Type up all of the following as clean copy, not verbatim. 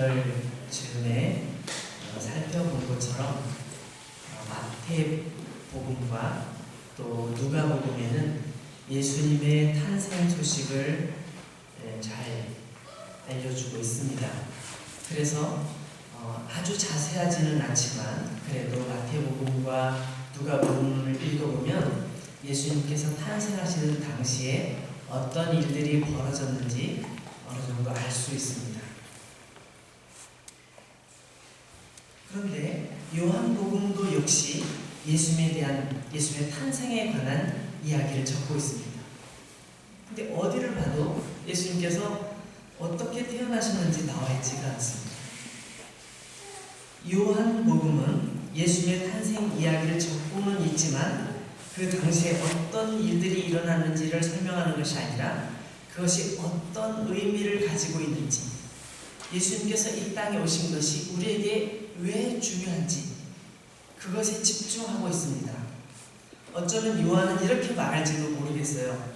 오늘 즈음에 살펴본 것처럼 마태복음과 또 누가복음에는 예수님의 탄생 소식을 잘 알려주고 있습니다. 그래서 아주 자세하지는 않지만 그래도 마태복음과 누가복음을 읽어보면 예수님께서 탄생하시는 당시에 어떤 일들이 벌어졌는지 어느 정도 알 수 있습니다. 그런데 요한복음도 역시 예수님의 탄생에 관한 이야기를 적고 있습니다. 근데 어디를 봐도 예수님께서 어떻게 태어나셨는지 나와 있지가 않습니다. 요한복음은 예수님의 탄생 이야기를 적고는 있지만 그 당시에 어떤 일들이 일어났는지를 설명하는 것이 아니라 그것이 어떤 의미를 가지고 있는지, 예수님께서 이 땅에 오신 것이 우리에게 왜 중요한지 그것에 집중하고 있습니다. 어쩌면 요한은 이렇게 말할지도 모르겠어요.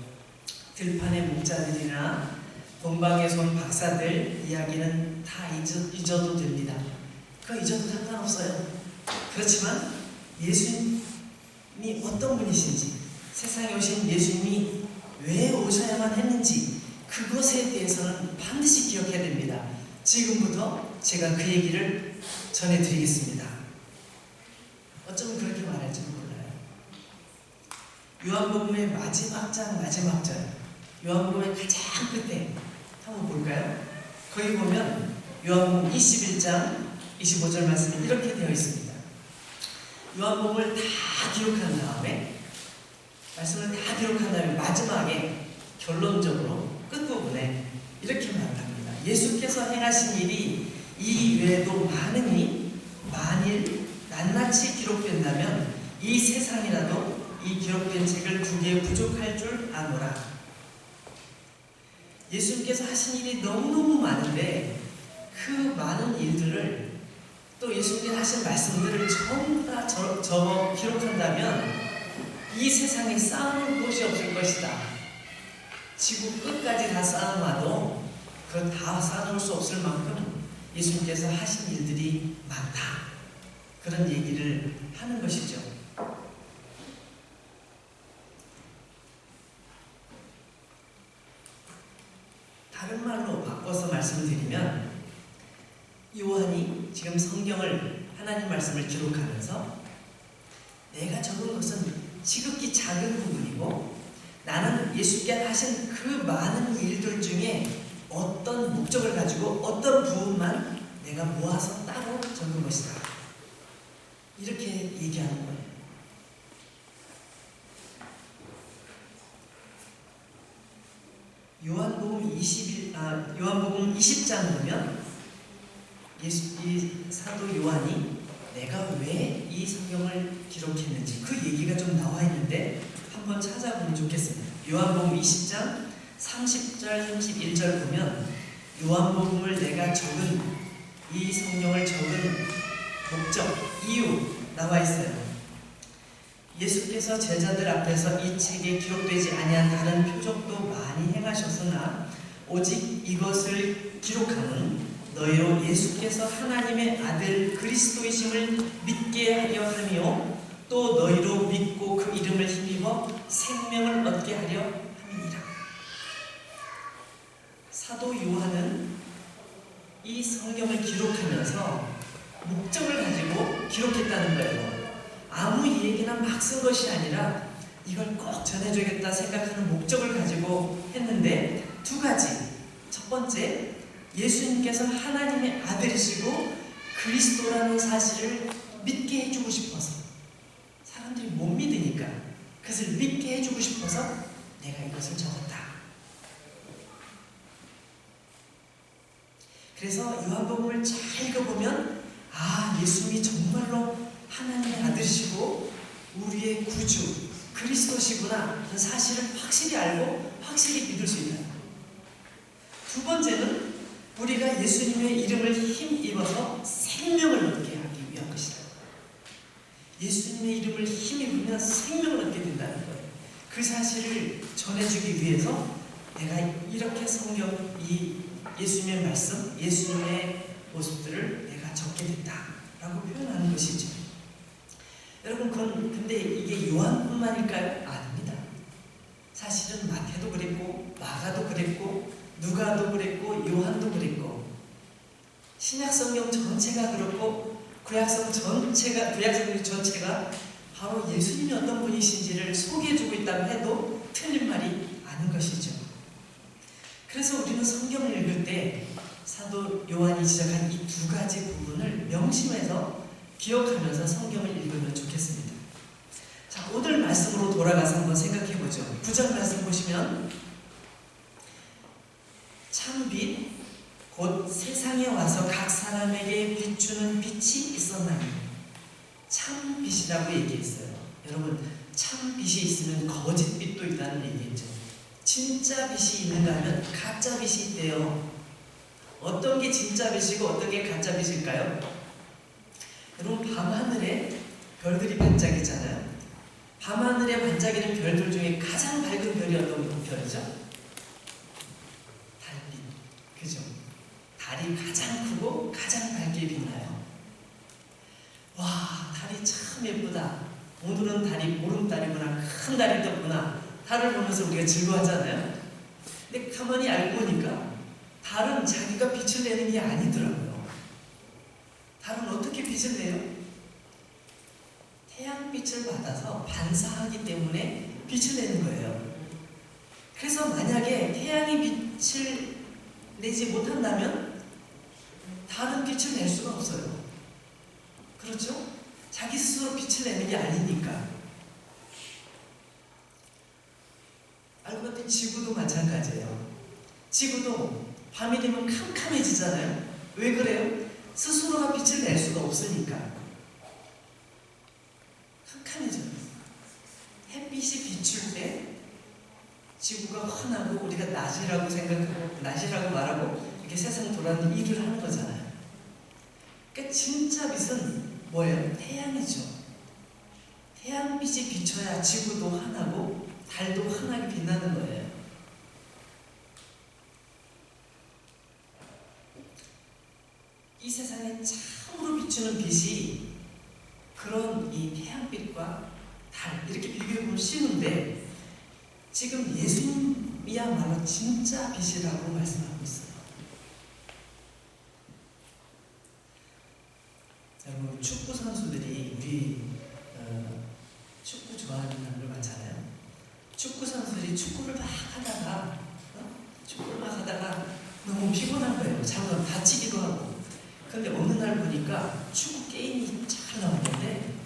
들판의 목자들이나 본방에서 온 박사들 이야기는 다 잊어도 됩니다. 그거 잊어도 상관없어요. 그렇지만 예수님이 어떤 분이신지, 세상에 오신 예수님이 왜 오셔야만 했는지 그것에 대해서는 반드시 기억해야 됩니다. 지금부터 제가 그 얘기를 전해드리겠습니다. 어쩌면 그렇게 말할지도 몰라요. 요한복음의 마지막 장 마지막 절, 요한복음의 가장 끝에 한번 볼까요? 거기 보면 요한복음 21장 25절 말씀이 이렇게 되어 있습니다. 요한복음을 다 기록한 다음에, 말씀을 다 기록한 다음에 마지막에 결론적으로 끝부분에 이렇게 말합니다. 예수께서 행하신 일이 이 외에도 많으니 만일 낱낱이 기록된다면 이 세상이라도 이 기록된 책을 두 개 부족할 줄 아노라. 예수님께서 하신 일이 너무너무 많은데 그 많은 일들을 또 예수님께서 하신 말씀들을 전부 다 적어 기록한다면 이 세상에 쌓아놓을 곳이 없을 것이다. 지구 끝까지 다 쌓아놔도 그걸 다 쌓아놓을 수 없을 만큼 예수님께서 하신 일들이 많다. 그런 얘기를 하는 것이죠. 다른 말로 바꿔서 말씀드리면 요한이 지금 성경을, 하나님 말씀을 기록하면서 내가 적은 것은 지극히 작은 부분이고 나는 예수께 하신 그 많은 일들 중에 어떤 목적을 가지고 어떤 부분만 내가 모아서 따로 적은 것이다. 이렇게 얘기하는 거예요. 요한복음 20장 보면 이 사도 요한이 내가 왜 이 성경을 기록했는지 그 얘기가 좀 나와 있는데 한번 찾아보면 좋겠습니다. 요한복음 20장 30절 31절 보면 요한복음을 내가 적은, 이 성경을 적은 목적, 이유 나와 있어요. 예수께서 제자들 앞에서 이 책에 기록되지 아니한 다른 표적도 많이 행하셨으나 오직 이것을 기록하는 너희로 예수께서 하나님의 아들 그리스도이심을 믿게 하려 하며 또 너희로 믿고 그 이름을 힘입어 생명을 얻게 하려 함이니라. 사도 요한은 이 성경을 기록하면서 목적을 가지고 기록했다는 거예요. 아무 얘기나 막 쓴 것이 아니라 이걸 꼭 전해줘야겠다 생각하는 목적을 가지고 했는데 두 가지. 첫 번째, 예수님께서 하나님의 아들이시고 그리스도라는 사실을 믿게 해주고 싶어서, 사람들이 못 믿으니까 그것을 믿게 해주고 싶어서 내가 이것을 적었다. 그래서 요한복음을 잘 읽어보면 예수님이 정말로 하나님의 아들이시고 우리의 구주 그리스도시구나 그 사실을 확실히 알고 확실히 믿을 수 있다. 두 번째는 우리가 예수님의 이름을 힘입어서 생명을 얻게 하기 위한 것이다. 예수님의 이름을 힘입으면 생명을 얻게 된다는 거예요. 그 사실을 전해주기 위해서 내가 이렇게 성경, 이 예수님의 말씀, 예수님의 모습들을 내가 적게 됐다라고 표현하는 것이죠. 여러분, 근데 이게 요한뿐만일까요? 아닙니다. 사실은 마태도 그랬고 마가도 그랬고 누가도 그랬고 요한도 그랬고 신약성경 전체가 그렇고 구약성경 전체가 바로 예수님이 어떤 분이신지를 소개해주고 있다고 해도 틀린 말이 아닌 것이죠. 그래서 우리는 성경을 읽을 때 사도 요한이 지적한 이 두 가지 부분을 명심해서 기억하면서 성경을 읽으면 좋겠습니다. 자, 오늘 말씀으로 돌아가서 한번 생각해보죠. 9절 말씀 보시면 참빛 곧 세상에 와서 각 사람에게 비추는 빛이 있었나니, 참빛이라고 얘기했어요. 여러분, 참빛이 있으면 거짓빛도 있다는 얘기겠죠. 진짜 빛이 있는가 하면 가짜 빛이 있대요. 어떤 게 진짜 빛이고 어떤 게 가짜 빛일까요? 여러분, 밤하늘에 별들이 반짝이잖아요. 밤하늘에 반짝이는 별들 중에 가장 밝은 별이 어떤 별이죠? 달빛. 그죠? 달이 가장 크고 가장 밝게 빛나요. 와, 달이 참 예쁘다. 오늘은 달이 보름달이구나, 큰 달이 떴구나. 달을 보면서 우리가 즐거워하잖아요. 근데 가만히 알고 보니까 달은 자기가 빛을 내는 게 아니더라고요. 달은 어떻게 빛을 내요? 태양빛을 받아서 반사하기 때문에 빛을 내는 거예요. 그래서 만약에 태양이 빛을 내지 못한다면 달은 빛을 낼 수가 없어요. 그렇죠? 자기 스스로 빛을 내는 게 아니니까. 알고 봤더니 지구도 마찬가지예요. 지구도 밤이 되면 캄캄해지잖아요. 왜 그래요? 스스로가 빛을 낼 수가 없으니까 캄캄해져요. 햇빛이 비출 때 지구가 환하고 우리가 낮이라고 생각하고 낮이라고 말하고 이렇게 세상 돌아가는 일을 하는 거잖아요. 그러니까 진짜 빛은 뭐예요? 태양이죠. 태양빛이 비춰야 지구도 환하고 달도 환하게 빛나는 거예요. 이 세상에 참으로 비추는 빛이 그런 이 태양빛과 달, 이렇게 비교해보면 쉬운데 지금 예수님이야말로 진짜 빛이라고 말씀하고 있어요. 여러분, 축구 선수들이 우리 축구 좋아하는 사람들 많잖아요. 축구 선수들이 축구를 막 하다가 너무 피곤한 거예요. 잘못하면 다치기도 하고. 근데 어느 날 보니까 축구 게임이 잘 나왔는데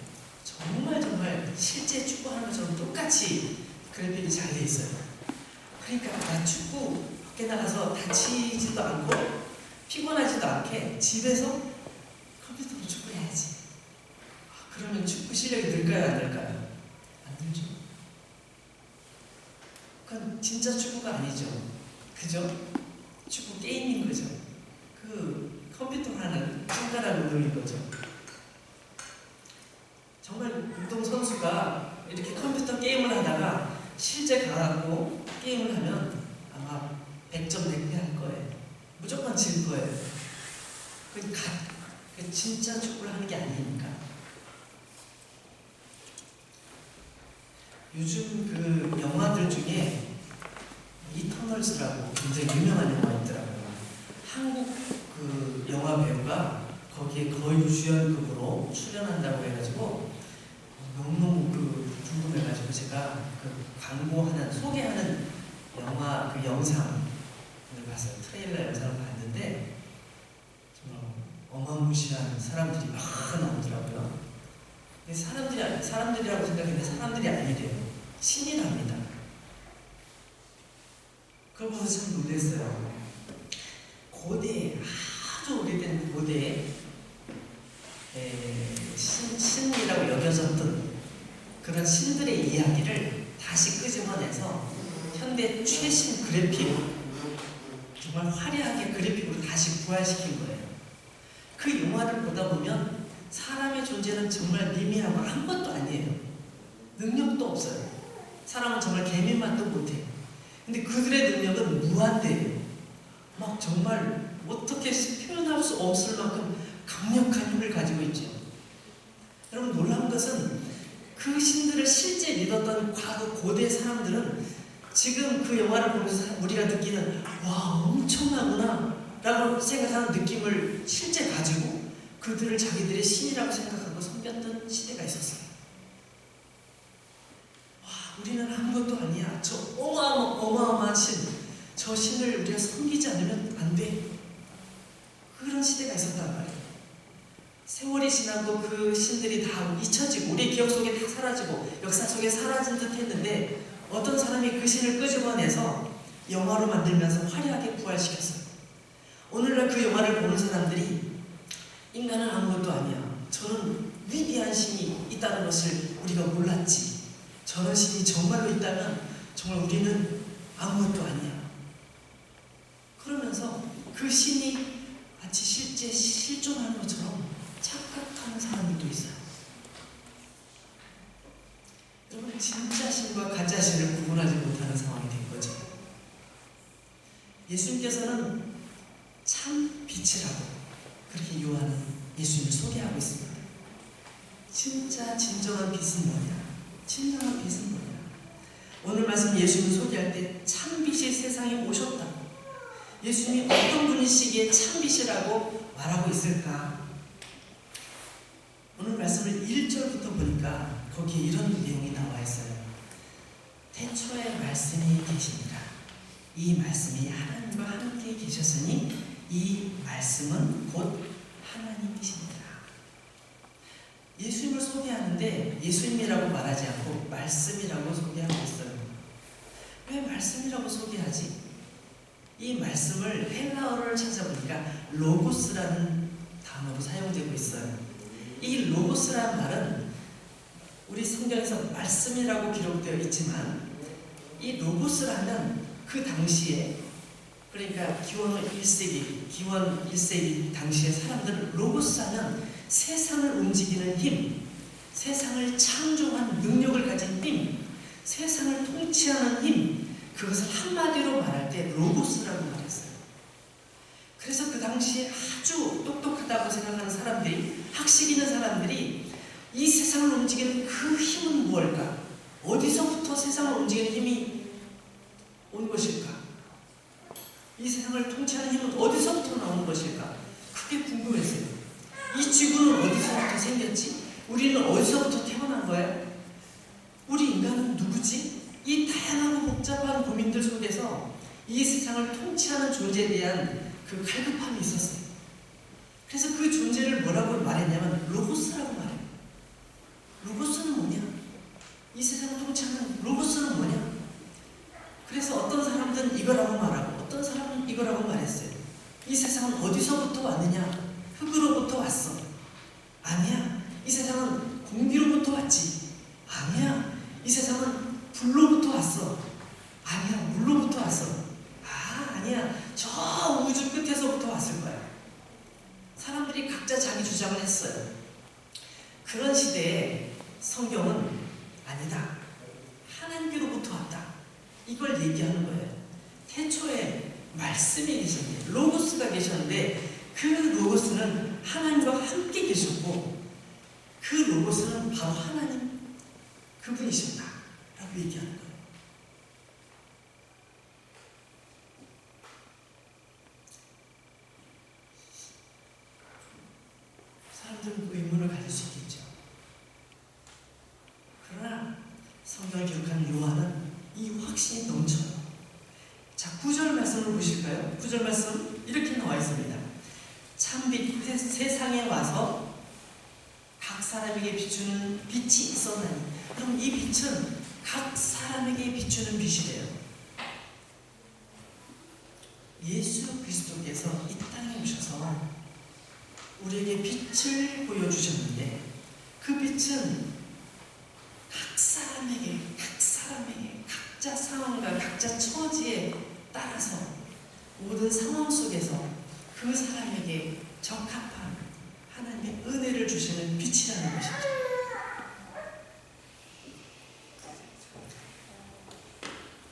정말 실제 축구하는 것처럼 똑같이 그래픽이 잘 돼 있어요. 그러니까 나 축구 밖에 나가서 다치지도 않고 피곤하지도 않게 집에서 컴퓨터로 축구 해야지. 그러면 축구 실력이 늘까요, 안 늘까요? 안 늘죠. 그건 진짜 축구가 아니죠. 그죠? 축구 게임인 거죠. 그 컴퓨터로 하는 손가락으로 돌린 거죠. 정말 운동선수가 이렇게 컴퓨터 게임을 하다가 실제 가고 게임을 하면 아마 100점 낼 거예요. 무조건 질 거예요. 그 진짜 축구를 하는 게 아니니까. 요즘 그 영화들 중에 이터널스라고 굉장히 유명한 영화 있더라고요. 한국 그 영화 배우가 거기에 거의 주연급으로 출연한다고 해가지고 너무 궁금해가지고 제가 그 광고하는 소개하는 영화 그 영상을 봤어요. 트레일러 영상을 봤는데 정말 어마무시한 사람들이 막 나오더라고요. 근데 사람들이라고 생각했는데 사람들이 아니래요. 신이랍니다. 그걸 보면서 참 놀랐어요. 고대, 아주 오래된 고대에 신이라고 여겨졌던 그런 신들의 이야기를 다시 끄집어내서 현대 최신 그래픽, 정말 화려하게 그래픽으로 다시 부활시킨 거예요. 그 영화를 보다 보면 사람의 존재는 정말 미미하고 아무것도 아니에요. 능력도 없어요. 사람은 정말 개미만도 못해요. 근데 그들의 능력은 무한대예요. 막 정말 어떻게 표현할 수 없을 만큼 강력한 힘을 가지고 있죠. 여러분, 놀라운 것은 그 신들을 실제 믿었던 과거 고대 사람들은 지금 그 영화를 보면서 우리가 느끼는 와, 엄청나구나 라고 생각하는 느낌을 실제 가지고 그들을 자기들의 신이라고 생각하고 섬겼던 시대가 있었어요. 와, 우리는 아무것도 아니야. 저 어마어마한 신, 저 신을 우리가 섬기지 않으면 안 돼. 그런 시대가 있었단 말이에요. 세월이 지나고 그 신들이 다 잊혀지고 우리 기억 속에 다 사라지고 역사 속에 사라진 듯 했는데 어떤 사람이 그 신을 끄집어내서 영화로 만들면서 화려하게 부활시켰어요. 오늘날 그 영화를 보는 사람들이 인간은 아무것도 아니야, 저는 위대한 신이 있다는 것을 우리가 몰랐지, 저런 신이 정말로 있다면 정말 우리는 아무것도 아니야, 그러면서 그 신이 마치 실제 실존하는 것처럼 착각하는 사람들도 있어요. 여러분, 진짜 신과 가짜 신을 구분하지 못하는 상황이 된 거죠. 예수님께서는 참 빛이라고 그렇게 요한은 예수님을 소개하고 있습니다. 진짜 진정한 빛은 뭐냐? 진정한 빛은 뭐냐? 오늘 말씀 예수님을 소개할 때 참 빛이 세상에 오셨다. 예수님이 어떤 분이시기에 참 빛이라고 말하고 있을까? 오늘 말씀을 1절부터 보니까 거기에 이런 내용이 나와 있어요. 태초에 말씀이 계시니라. 이 말씀이 하나님과 함께 계셨으니 이 말씀은 곧 하나님이십니다. 예수님을 소개하는데 예수님이라고 말하지 않고 말씀이라고 소개하고 있어요. 왜 말씀이라고 소개하지? 이 말씀을 헬라어를 찾아보니까 로고스라는 단어로 사용되고 있어요. 이 로고스라는 말은 우리 성경에서 말씀이라고 기록되어 있지만 이 로고스라는 그 당시에, 그러니까 기원 1세기 당시의 사람들은 로고스하면 세상을 움직이는 힘, 세상을 창조한 능력을 가진 힘, 세상을 통치하는 힘, 그것을 한마디로 말할 때 로고스라고 말했어요. 그래서 그 당시에 아주 똑똑하다고 생각하는 사람들이, 학식 있는 사람들이 이 세상을 움직이는 그 힘은 무엇일까? 어디서부터 세상을 움직이는 힘이 온 것일까? 이 세상을 통치하는 힘은 어디서부터 나오는 것일까? 그게 궁금했어요. 이 지구는 어디서부터 생겼지? 우리는 어디서부터 태어난 거야? 우리 인간은 누구지? 이 다양하고 복잡한 고민들 속에서 이 세상을 통치하는 존재에 대한 그 갈급함이 있었어요. 그래서 그 존재를 뭐라고 말했냐면 로고스라고 말해요. 로고스는 뭐냐? 이 세상을 통치하는 로고스는 뭐냐? 그래서 어떤 사람들은 이거라고 말하고 어떤 사람은 이거라고 말했어요. 이 세상은 어디서부터 왔느냐? 흙으로부터 왔어. 아니야. 이 세상은 공기로부터 왔지. 아니야. 이 세상은 불로부터 왔어. 아니야. 물로부터 왔어. 아니야. 저 우주 끝에서부터 왔을 거야. 사람들이 각자 자기 주장을 했어요. 그런 시대에 성경은 아니다, 하나님께로부터 왔다, 이걸 얘기하는 거예요. 태초에 말씀이 계셨는데, 로고스가 계셨는데 그 로고스는 하나님과 함께 계셨고 그 로고스는 바로 하나님 그분이셨다 라고 얘기하는 거예요. 사람들은 그 의문을 가질 수 있겠죠. 그러나 성경을 기록하는 요한은 이 확신이 넘쳐요. 자, 9절 말씀을 보실까요? 9절 말씀 이렇게 나와 있습니다. 참빛 세상에 와서 각 사람에게 비추는 빛이 있었나니. 그럼 이 빛은 각 사람에게 비추는 빛이래요. 예수 그리스도께서 이 땅에 오셔서 우리에게 빛을 보여주셨는데 그 빛은 각 사람에게 각자 상황과 각자 처지에 따라서 모든 상황 속에서 그 사람에게 적합한 하나님의 은혜를 주시는 빛이라는 것이죠.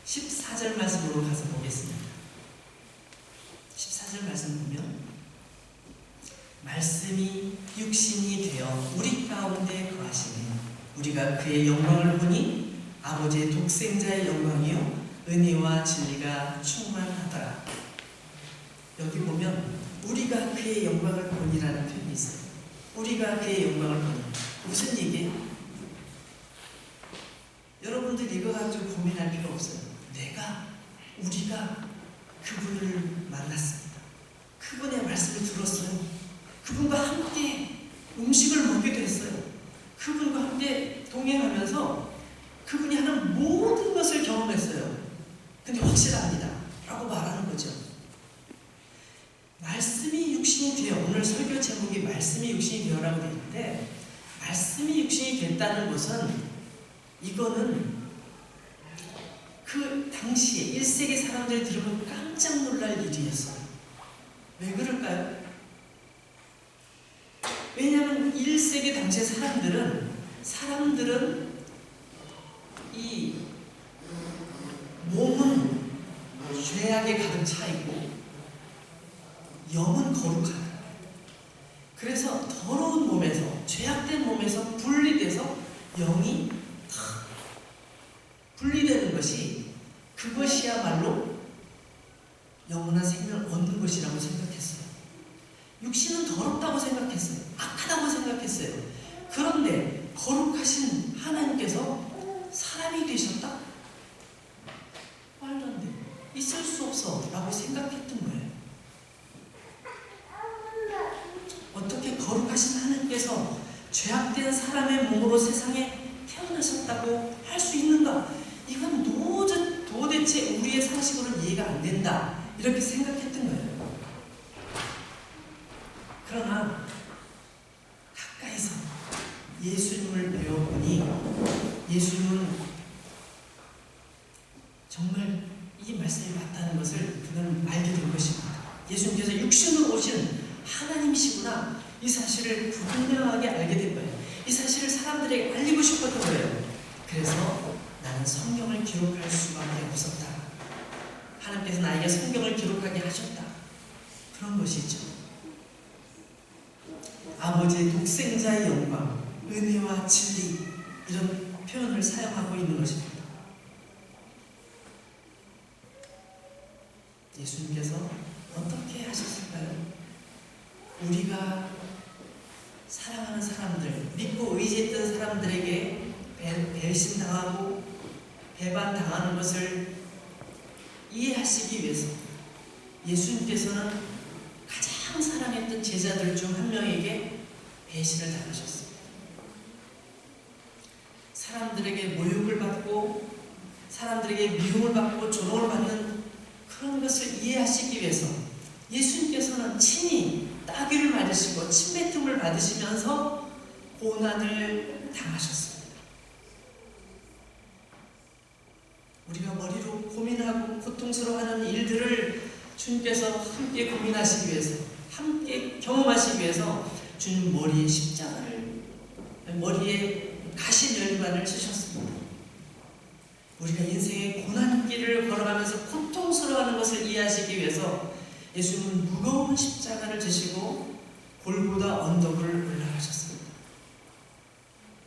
14절 말씀으로 가서 보겠습니다. 14절 14절 말씀 보면 말씀이 육신이 되어 우리 가운데 거하시니 우리가 그의 영광을 보니 아버지의 독생자의 영광이요 은혜와 진리가 충만하더라. 여기 보면 우리가 그의 영광을 보니라는 표현이 있어요. 우리가 그의 영광을 보니 무슨 얘기예요? 여러분들 이거 가지고 고민할 필요 없어요. 우리가 그분을 만났습니다. 그분의 말씀을 들었어요. 그분과 함께 음식을 먹게 됐어요. 그분과 함께 동행하면서 그분이 하는 모든 것을 경험했어요. 근데 확실합니다 라고 말하는 거죠. 말씀이 육신이 되어, 오늘 설교 제목이 말씀이 육신이 되어라고 되어 있는데, 말씀이 육신이 됐다는 것은 이거는 그 당시에 1세기 사람들이 들으면 깜짝 놀랄 일이었어요. 왜 그럴까요? 왜냐하면 1세기 당시의 사람들은 이 몸은 죄악에 가득 차 있고 영은 거룩하다. 그래서 더러운 몸에서, 죄악된 몸에서 분리돼서 영이 다 분리되는 것이, 그것이야말로 영원한 생명을 얻는 것이라고 생각했어요. 육신은 더럽다고 생각했어요. 악하다고 생각했어요. 그런데 거룩하신 하나님께서 사람이 되셨다? 말도 안 돼. 있을 수 없어 라고 생각했던 거예요. 어떻게 거룩하신 하나님께서 죄악된 사람의 몸으로 세상에 태어나셨다고 할 수 있는가? 이건 도대체 우리의 상식으로는 이해가 안 된다, 이렇게 생각했던 거예요. 그러나 가까이서 예수님을 배워보니 예수님은 정말 이 말씀이 맞다는 것을 그는 알게 된 것입니다. 예수님께서 육신으로 오신 하나님이시구나, 이 사실을 분명하게 알게 된 거예요. 이 사실을 사람들에게 알리고 싶었던 거예요. 그래서 나는 성경을 기록할 수밖에 없었다. 하나님께서 나에게 성경을 기록하게 하셨다. 그런 것이죠. 아버지의 독생자의 영광, 은혜와 진리, 이런 표현을 사용하고 있는 것입니다. 예수님께서 어떻게 하셨을까요? 우리가 사랑하는 사람들, 믿고 의지했던 사람들에게 배신당하고 배반당하는 것을 이해하시기 위해서 예수님께서는 가장 사랑했던 제자들 중 한 명에게 배신을 당하셨습니다. 사람들에게 모욕을 받고 사람들에게 미움을 받고 조롱을 받는 그런 것을 이해하시기 위해서 예수님께서는 친히 따귀를 맞으시고 침뱉음을 받으시면서 고난을 당하셨습니다. 우리가 머리로 고민하고 고통스러워하는 일들을 주님께서 함께 고민하시기 위해서, 함께 경험하시기 위해서 주님 머리에 가신 열반을 치셨습니다. 우리가 인생의 고난길을 걸어가면서 고통스러워하는 것을 이해하시기 위해서 예수님은 무거운 십자가를 지시고 골고다 언덕을 올라가셨습니다.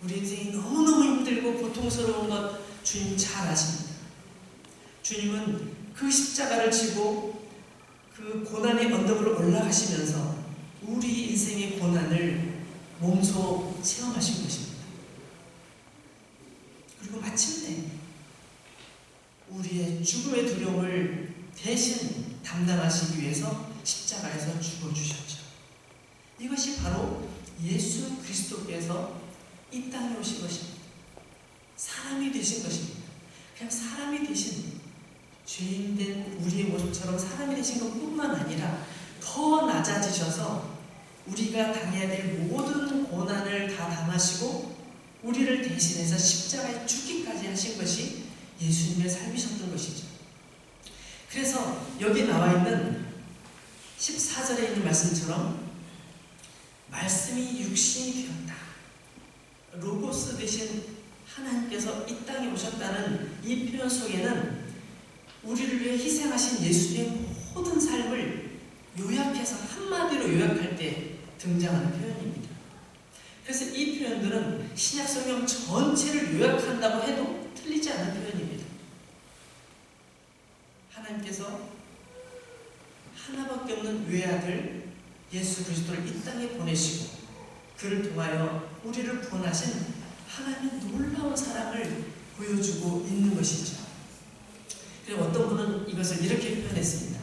우리 인생이 너무너무 힘들고 고통스러운 것 주님 잘 아십니다. 주님은 그 십자가를 지고 그 고난의 언덕을 올라가시면서 우리 인생의 고난을 몸소 체험하신 것입니다. 그리고 마침내 우리의 죽음의 두려움을 대신 담당하시기 위해서 십자가에서 죽어주셨죠. 이것이 바로 예수 그리스도께서 이 땅에 오신 것입니다. 사람이 되신 것입니다. 그냥 사람이 되신, 죄인된 우리의 모습처럼 사람이 되신 것뿐만 아니라 더 낮아지셔서 우리가 당해야 될 모든 고난을 다 당하시고 우리를 대신해서 십자가에 죽기까지 하신 것이 예수님의 삶이셨던 것이죠. 그래서 여기 나와 있는 14절에 있는 말씀처럼 말씀이 육신이 되었다, 로고스 되신 하나님께서 이 땅에 오셨다는 이 표현 속에는 우리를 위해 희생하신 예수님의 모든 삶을 요약해서 한마디로 요약할 때 등장하는 표현입니다. 그래서 이 표현들은 신약 성경 전체를 요약한다고 해도 틀리지 않은 표현입니다. 하나님께서 하나밖에 없는 외아들 예수 그리스도를 이 땅에 보내시고 그를 통하여 우리를 구원하신 하나님의 놀라운 사랑을 보여주고 있는 것이죠. 그리고 어떤 분은 이것을 이렇게 표현했습니다.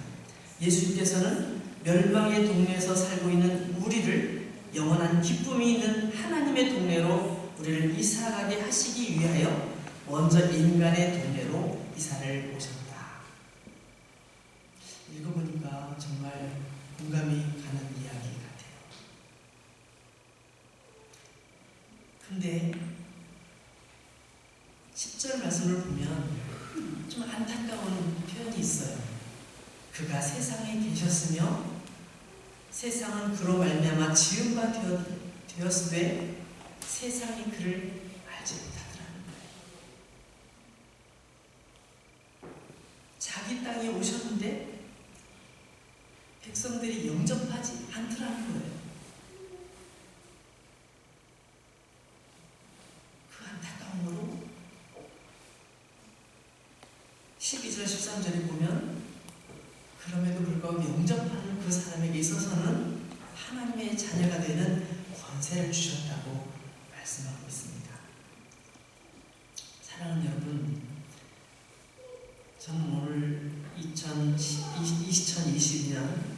예수님께서는 멸망의 동네에서 살고 있는 우리를 영원한 기쁨이 있는 하나님의 동네로 우리를 이사가게 하시기 위하여 먼저 인간의 동네로 이사를 오셨다. 읽어보니까 정말 공감이 가는 이야기 같아요. 근데 10절 말씀을 보면 좀 안타까운 표현이 있어요. 그가 세상에 계셨으며 세상은 그로 말미암아 지은 바 되었으되 세상이 그를 알지 못하더라는 거예요. 자기 땅에 오셨는데 백성들이 영접하지 않더라는 거예요. 그 안타까움으로 12절 13절에 보면 그럼에도 불구하고 영접하는 그 사람에게 있어서는 하나님의 자녀가 되는 권세를 주셨다고 말씀하고 있습니다. 사랑하는 여러분, 저는 오늘 2022년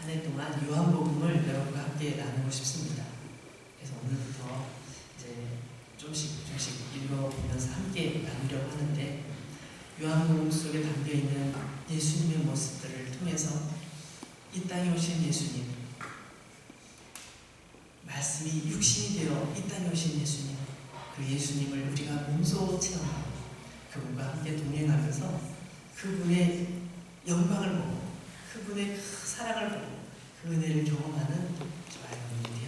한 해 동안 요한복음을 여러분과 함께 나누고 싶습니다. 그래서 오늘부터 이제 조금씩 읽어보면서 함께 나누려고 하는데, 요한복음 속에 담겨있는 예수님의 모습들을 통해서 이 땅에 오신 예수님, 말씀이 육신이 되어 이 땅에 오신 예수님, 그 예수님을 우리가 몸소 체험하고 그분과 함께 동행하면서 그분의 영광을 보고 그분의 사랑을 보고 그 은혜를 경험하는 저와 여러분이